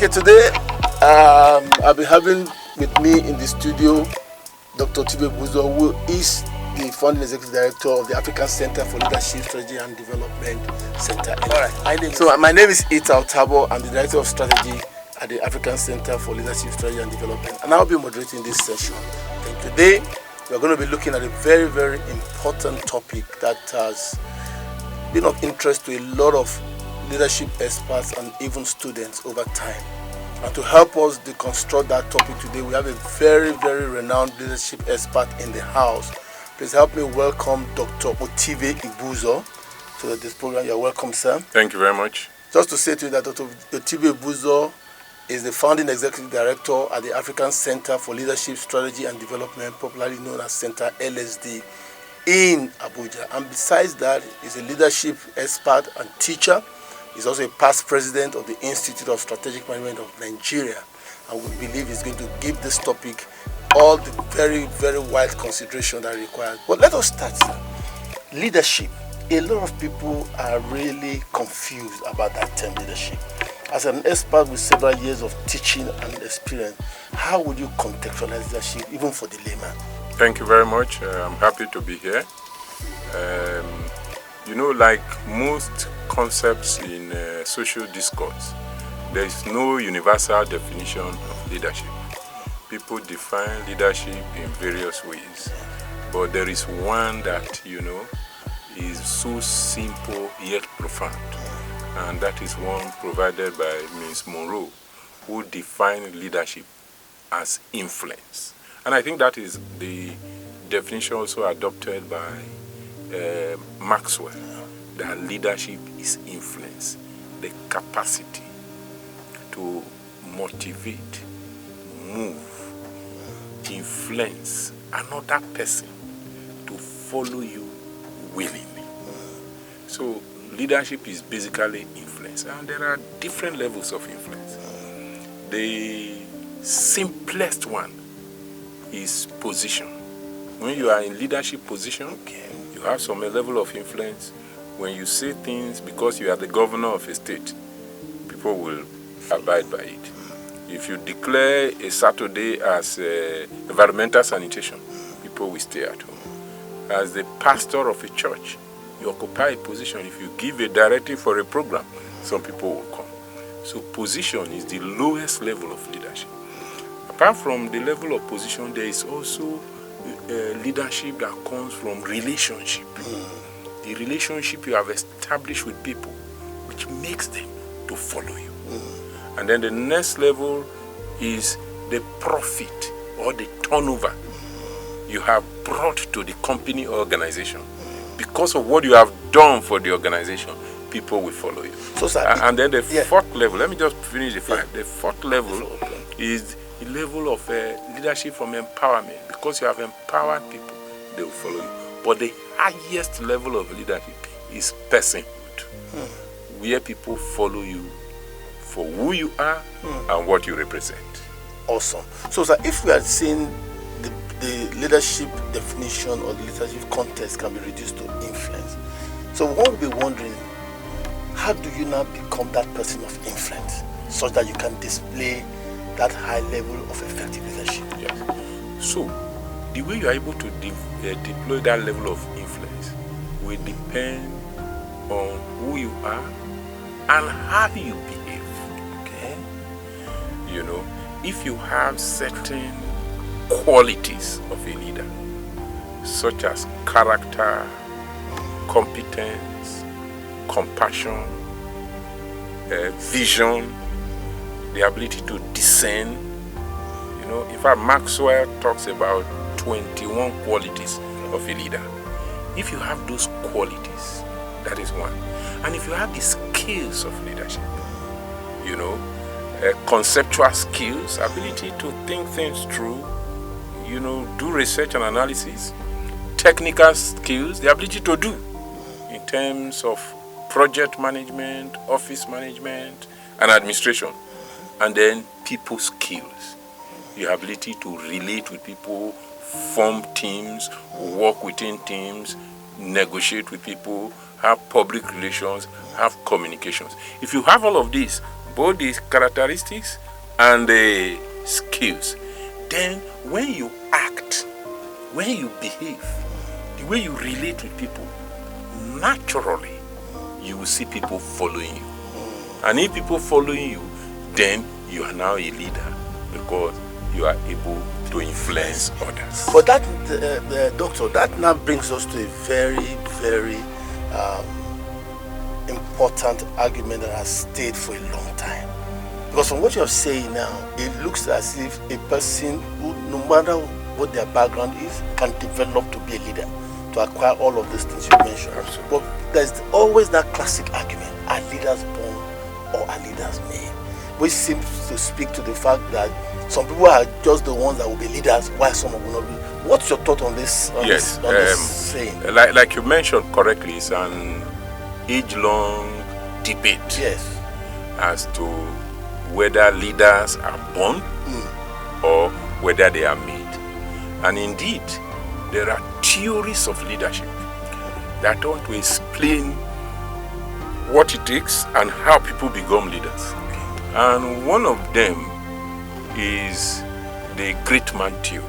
Okay, today I'll be having with me in the studio Dr. Otive Igbuzor, who is the founding executive director of the African Center for Leadership, Strategy and Development Center. All right. My name is Ital Tabo. I'm the director of strategy at the African Center for Leadership, Strategy and Development, and I'll be moderating this session. And today we're going to be looking at a very, very important topic that has been of interest to a lot of leadership experts and even students over time. And to help us deconstruct that topic today, we have a very, very renowned leadership expert in the house. Please help me welcome Dr. Otive Igbuzor to this program. You're welcome, sir. Thank you very much. Just to say to you that Dr. Otive Igbuzor is the founding executive director at the African Center for Leadership, Strategy and Development, popularly known as Center LSD, in Abuja. And besides that, he's a leadership expert and teacher. He's also a past president of the Institute of Strategic Management of Nigeria. And we believe he's going to give this topic all the very, very wide consideration that required. But let us start, sir. Leadership. A lot of people are really confused about that term, leadership. As an expert with several years of teaching and experience, how would you contextualize leadership, even for the layman? Thank you very much. I'm happy to be here. Like most concepts in social discourse, there is no universal definition of leadership. People define leadership in various ways, but there is one that, is so simple yet profound, and that is one provided by Ms. Monroe, who defined leadership as influence. And I think that is the definition also adopted by Maxwell, that leadership is influence, the capacity to motivate, move, influence another person to follow you willingly. So leadership is basically influence, and there are different levels of influence. The simplest one is position. When you are in leadership position, you have some level of influence. When you say things because you are the governor of a state, people will abide by it. If you declare a Saturday as environmental sanitation, people will stay at home. As the pastor of a church, you occupy a position. If you give a directive for a program, some people will come. So position is the lowest level of leadership. Apart from the level of position, there is also leadership that comes from relationship. The relationship you have established with people, which makes them to follow you. And then the next level is the profit or the turnover you have brought to the company or organization. Because of what you have done for the organization, people will follow you. So, sir, and then the fourth level, let me just finish the five. The fourth level is the level of leadership from empowerment. Because you have empowered people, they will follow you. But the highest level of leadership is personhood, where people follow you for who you are and what you represent. Awesome. So, sir, if we are seeing the leadership definition or the leadership context can be reduced to influence, so one will be wondering, how do you now become that person of influence such that you can display that high level of effective leadership? Yes. So, the way you are able to deploy that level of influence will depend on who you are and how you behave. Okay? If you have certain qualities of a leader, such as character, competence, compassion, vision, the ability to discern. In fact, Maxwell talks about 21 qualities of a leader. If you have those qualities, that is one. And if you have the skills of leadership, conceptual skills, ability to think things through, do research and analysis, technical skills, the ability to do in terms of project management, office management, and administration, and then people skills, the ability to relate with people, form teams, work within teams, negotiate with people, have public relations, have communications. If you have all of this, both the characteristics and the skills. Then when you act, when you behave, the way you relate with people, naturally you will see people following you. And if people following you, then you are now a leader because you are able to influence others. But that, doctor, that now brings us to a very, very important argument that has stayed for a long time. Because from what you're saying now, it looks as if a person who, no matter what their background is, can develop to be a leader, to acquire all of these things you mentioned. Absolutely. But there's always that classic argument, are leaders born or are leaders made? Which seems to speak to the fact that some people are just the ones that will be leaders, while some will not be. What's your thought on this? Yes, this saying? Like you mentioned correctly, it's an age-long debate. Yes. As to whether leaders are born or whether they are made. And indeed, there are theories of leadership that want to explain what it takes and how people become leaders. And one of them is the great man theory,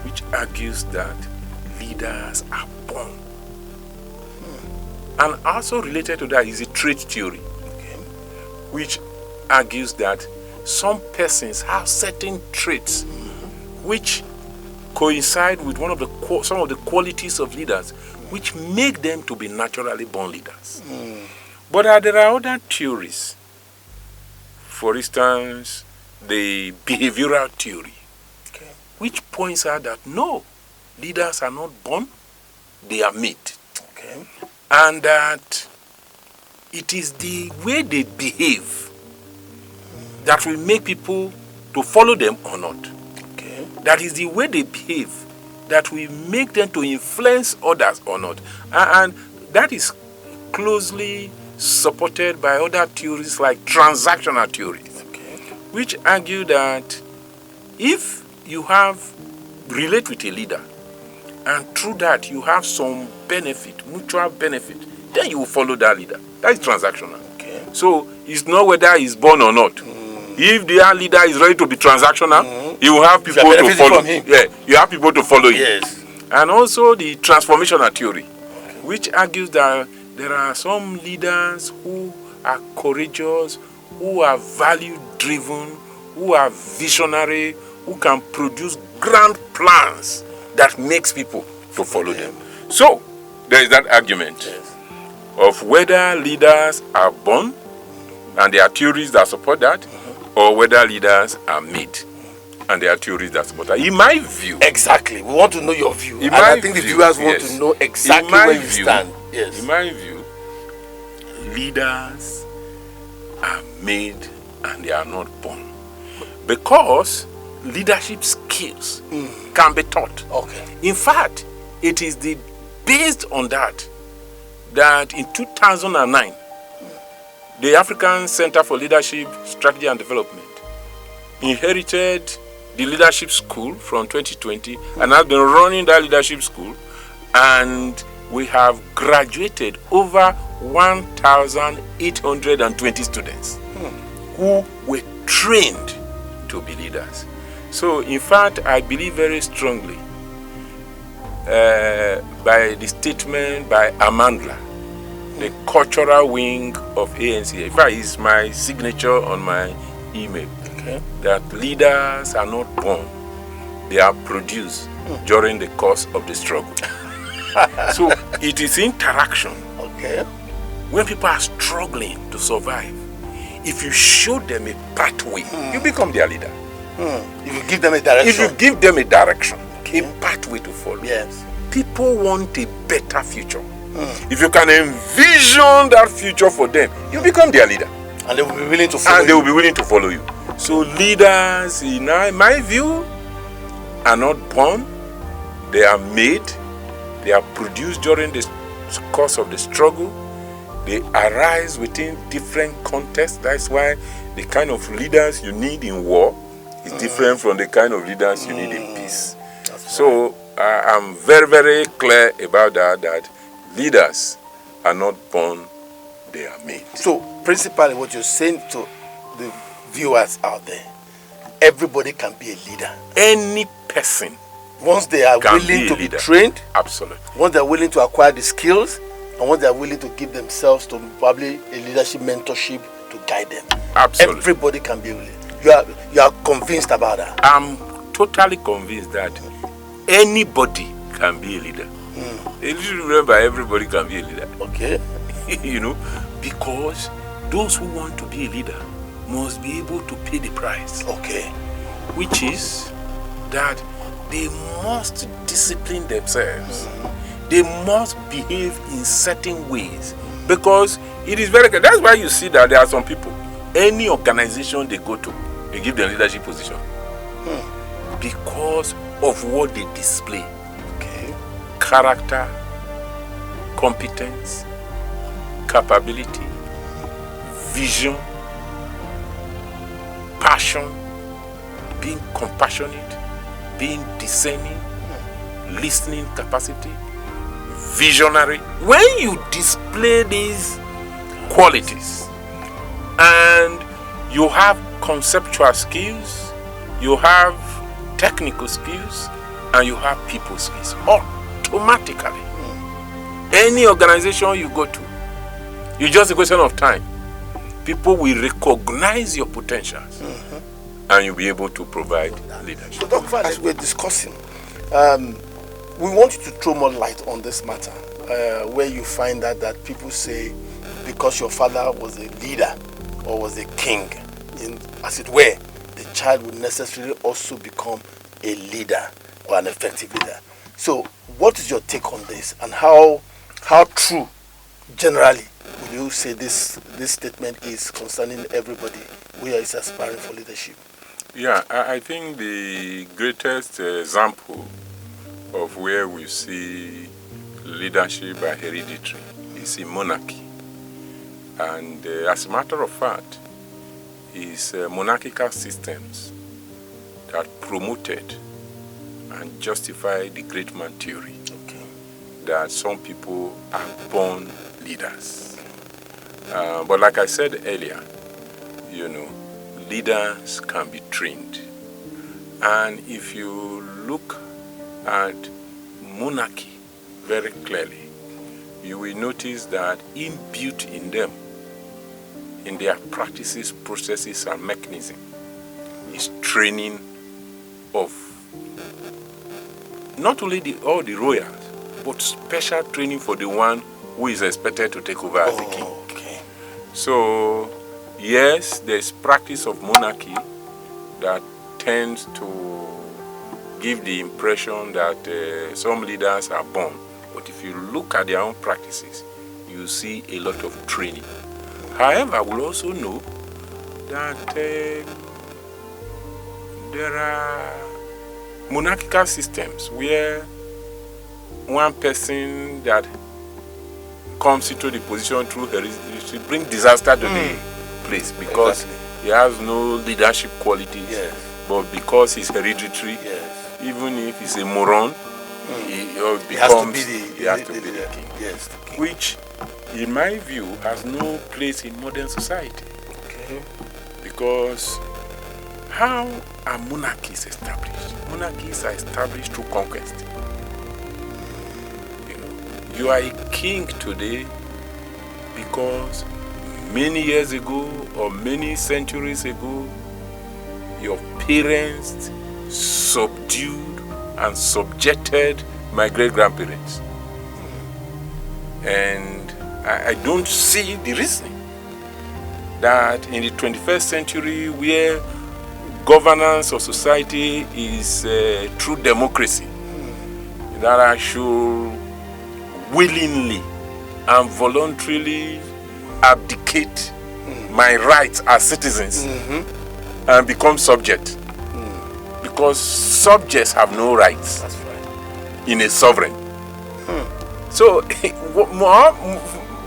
which argues that leaders are born. And also related to that is a trait theory, which argues that some persons have certain traits which coincide with some of the qualities of leaders, which make them to be naturally born leaders. But there are other theories. For instance, the behavioral theory, which points out that no, leaders are not born, they are made. And that it is the way they behave that will make people to follow them or not. That is the way they behave that will make them to influence others or not. And that is closely supported by other theories like transactional theories, which argue that if you relate with a leader, and through that you have some benefit, mutual benefit, then you will follow that leader. That is transactional. So it's not whether he's born or not. If the leader is ready to be transactional, he will have people to follow him. Yeah, you have people to follow you. Yes. And also the transformational theory, which argues that there are some leaders who are courageous, who are value-driven, who are visionary, who can produce grand plans that makes people to follow them. So there is that argument of whether leaders are born, and there are theories that support that, or whether leaders are made, and there are theories that support that. In my view, exactly, we want to know your view, and I think the viewers want to know exactly where you stand. Yes. In my view, leaders are made and they are not born, because leadership skills can be taught. In fact, it is based on that in 2009, the African Center for Leadership, Strategy and Development inherited the leadership school from 2020 and has been running that leadership school, and we have graduated over 1,820 students who were trained to be leaders. So in fact, I believe very strongly by the statement by Amandla, the cultural wing of ANC. In fact, it's my signature on my email, that leaders are not born, they are produced during the course of the struggle. So it is interaction. When people are struggling to survive, if you show them a pathway, you become their leader. If you give them a direction. If you give them a direction, a pathway to follow. Yes. People want a better future. If you can envision that future for them, you become their leader. And they will be willing to follow and they will be willing to follow you. So leaders, in my view, are not born. They are made. They are produced during the course of the struggle. They arise within different contexts. That's why the kind of leaders you need in war is different from the kind of leaders you need in peace. So I'm very, very clear about that leaders are not born, they are made. So, principally, what you're saying to the viewers out there, everybody can be a leader. Any person, once they are willing to be trained, absolutely. Once they are willing to acquire the skills, and once they are willing to give themselves to probably a leadership mentorship to guide them. Absolutely. Everybody can be a leader. You are convinced about that? I'm totally convinced that anybody can be a leader. You should remember, everybody can be a leader. Okay. You know, because those who want to be a leader must be able to pay the price. Okay. Which is that they must discipline themselves. They must behave in certain ways. Because it is very good. That's why you see that there are some people, any organization they go to, they give them leadership position. Because of what they display. Okay. Character, competence, capability, vision, passion, being compassionate, being discerning, listening capacity, visionary. When you display these qualities and you have conceptual skills, you have technical skills, and you have people skills, automatically, any organization you go to, it's just a question of time. People will recognize your potentials, and you'll be able to provide leadership. So, Dr. As we're discussing, we want you to throw more light on this matter, where you find that people say, because your father was a leader or was a king, as it were, the child would necessarily also become a leader or an effective leader. So, what is your take on this, and how true, generally, would you say this statement is concerning everybody who is aspiring for leadership? Yeah, I think the greatest example of where we see leadership by hereditary is in monarchy. And as a matter of fact, it's monarchical systems that promoted and justified the great man theory. Okay. That some people are born leaders. But like I said earlier, you know, leaders can be trained. And if you look at monarchy very clearly, you will notice that inbuilt in them, in their practices, processes, and mechanisms, is training of not only all the royals, but special training for the one who is expected to take over as the king. Okay. So, yes, there's practice of monarchy that tends to give the impression that some leaders are born. But if you look at their own practices, you see a lot of training. However, we'll also know that there are monarchical systems where one person that comes into the position through heredity brings disaster to the place because he has no leadership qualities. Yes. But because he's hereditary, Yes. even if he's a moron, he has to be the the king. Yes, the king. Which, in my view, has no place in modern society. Okay. Because how are monarchies established? Monarchies are established through conquest. You are a king today because many years ago or many centuries ago, your parents subdued and subjected my great-grandparents. And I don't see the reasoning that in the 21st century, where governance of society is through democracy, that I should willingly and voluntarily abdicate my rights as citizens and become subject. Because subjects have no rights. That's right. In a sovereign. So,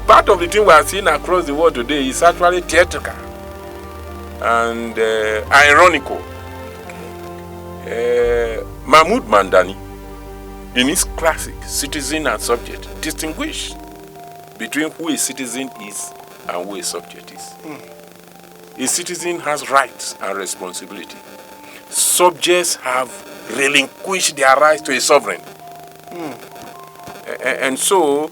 part of the thing we are seeing across the world today is actually theatrical and ironical. Mahmoud Mandani, in his classic Citizen and Subject, distinguished between who a citizen is and who a subject is. A citizen has rights and responsibility. Subjects have relinquished their rights to a sovereign. And so,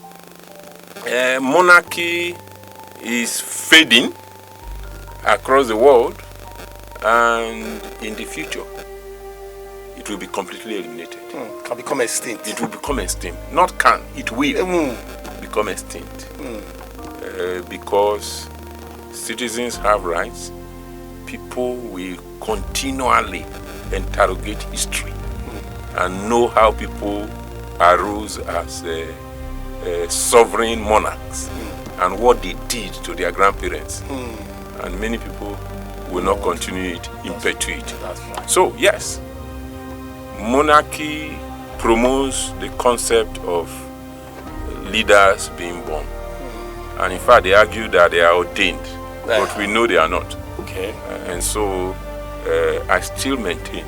monarchy is fading across the world, and in the future, it will be completely eliminated. Can become extinct. It will become extinct. Not can, it will become extinct. Because citizens have rights. People will continually interrogate history and know how people arose as sovereign monarchs and what they did to their grandparents. And many people will not continue it in perpetuity. Right. So yes, monarchy promotes the concept of leaders being born. And in fact, they argue that they are ordained, but we know they are not. Okay. And so I still maintain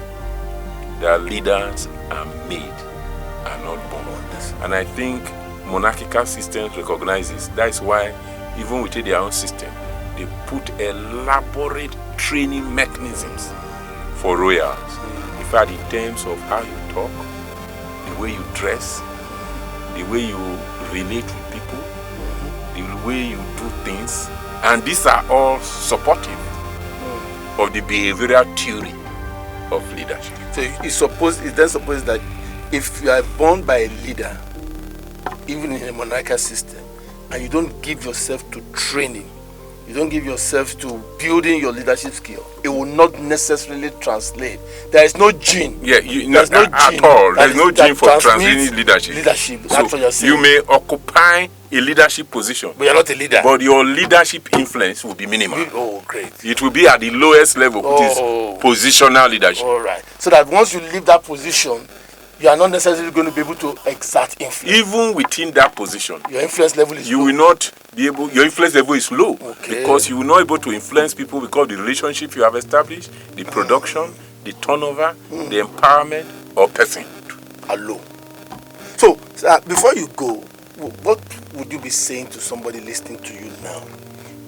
that leaders are made, are not born. And I think monarchical systems recognize this. That's why even within their own system, they put elaborate training mechanisms for royals. In fact, in terms of how you talk, the way you dress, the way you relate with people, the way you do things, and these are all supportive of the behavioral theory of leadership. So it's then supposed that if you are born by a leader, even in a monarchical system, and you don't give yourself to training, you don't give yourself to building your leadership skill, it will not necessarily translate. There is no gene. Yeah, there's no at gene all. There's no gene for transmits translating leadership. That's what you're saying. You may occupy a leadership position, but you're not a leader. But your leadership influence will be minimal. Oh, great. It will be at the lowest level, which is positional leadership. All right. So that once you leave that position, you are not necessarily going to be able to exert influence. Even within that position, your influence level is low. Will not be able. Your influence level is low, because you will not be able to influence people because the relationship you have established, the production, the turnover, the empowerment or person are low. So before you go, what would you be saying to somebody listening to you now,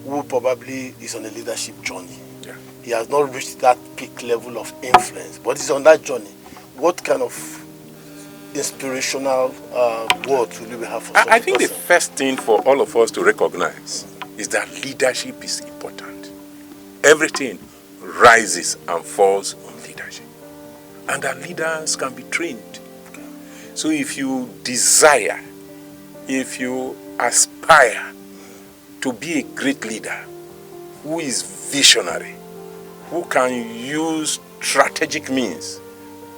who probably is on a leadership journey? Yeah. He has not reached that peak level of influence, but he's on that journey. What kind of inspirational words will you have for I think the first thing for all of us to recognize is that leadership is important. Everything rises and falls on leadership, and that leaders can be trained. So if you desire, if you aspire to be a great leader who is visionary, who can use strategic means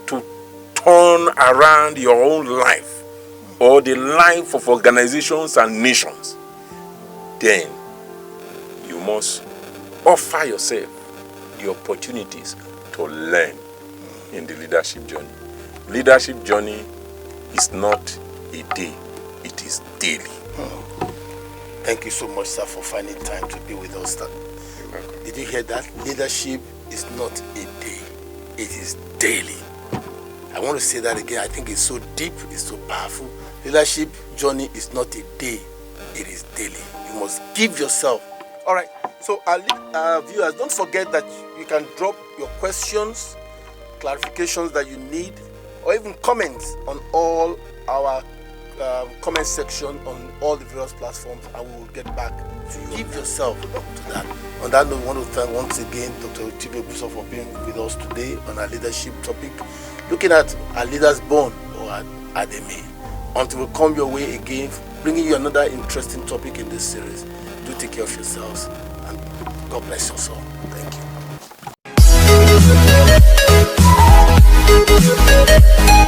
to turn around your own life or the life of organizations and nations, then you must offer yourself the opportunities to learn in the leadership journey. Leadership journey is not a day, it is daily. Thank you so much, sir, for finding time to be with us. You're welcome. Did you hear that? Leadership is not a day, it is daily. I want to say that again. I think it's so deep, it's so powerful. Leadership journey is not a day, it is daily. You must give yourself. All right, so our viewers, don't forget that you can drop your questions, clarifications that you need, or even comments on all our comment section on all the various platforms, and we will get back to you. Give yourself to that. On that note, I want to thank once again Dr. Otive Igbuzor for being with us today on our leadership topic, looking at our leaders born or are they made. Until we come your way again, bringing you another interesting topic in this series. Do take care of yourselves, and God bless us all. Thank you.